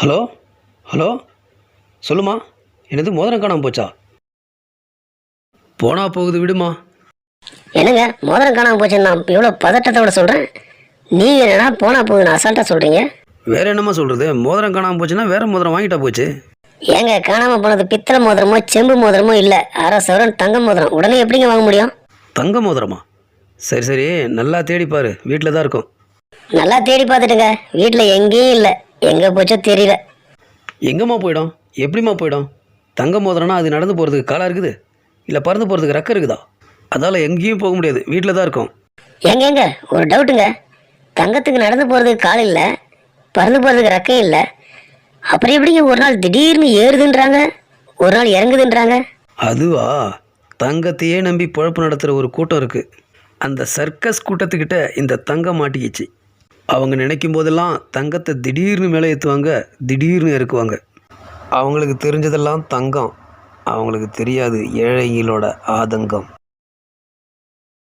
Hello hello சொல்லுமா. என்னது மோதிரம் காணாமல் போச்சா? போனா போகுது விடுமா. என்னங்க மோதிரம் காணாமல் போச்சுன்னு நான் இவ்வளோ பதட்டத்தோட சொல்கிறேன். நீங்கள் என்னடா போனா போகுதுன்னு அசால்ட்டாக சொல்கிறீங்க. வேற என்னம்மா சொல்கிறது? மோதிரம் காணாமல் போச்சுன்னா வேற மோதிரம் வாங்கிட்டா போச்சு. ஏங்க காணாமல் போனது பித்தளை மோதிரமோ செம்பு மோதிரமோ இல்லை, அரை சவரன் தங்க மோதிரம். உடனே எப்படிங்க வாங்க முடியும்? தங்க மோதிரமா? சரி சரி, நல்லா தேடிப்பாரு, வீட்டில் தான் இருக்கும். நல்லா தேடி பார்த்துட்டுங்க, வீட்டில் எங்கேயும் இல்லை. எங்கே போச்சோ தெரியல. எங்கம்மா போயிடும்? எப்படிம்மா போயிடும்? தங்க மோதிரம்னா அது நடந்து போகிறதுக்கு காலாக இருக்குது, இல்லை பறந்து போகிறதுக்கு ரெக்க இருக்குதா? அதால் எங்கேயும் போக முடியாது, வீட்டில் தான் இருக்கும். எங்க ஒரு டவுட்டுங்க. தங்கத்துக்கு நடந்து போகிறதுக்கு கால் இல்லை, பறந்து போகிறதுக்கு ரெக்கம் இல்லை, அப்புறம் எப்படிங்க ஒரு நாள் திடீர்னு ஏறுதுன்றாங்க, ஒரு நாள் இறங்குதுன்றாங்க? அதுவா, தங்கத்தையே நம்பி பொழப்பு நடத்துகிற ஒரு கூட்டம் இருக்குது. அந்த சர்க்கஸ் கூட்டத்துக்கிட்ட இந்த தங்கம் மாட்டிக்கிச்சு. அவங்க நினைக்கும் போதெல்லாம் தங்கத்தை திடீர்னு மேலே ஏற்றுவாங்க, திடீர்னு இறக்குவாங்க. அவங்களுக்கு தெரிஞ்சதெல்லாம் தங்கம், அவங்களுக்கு தெரியாது ஏழைகளோட ஆதங்கம்.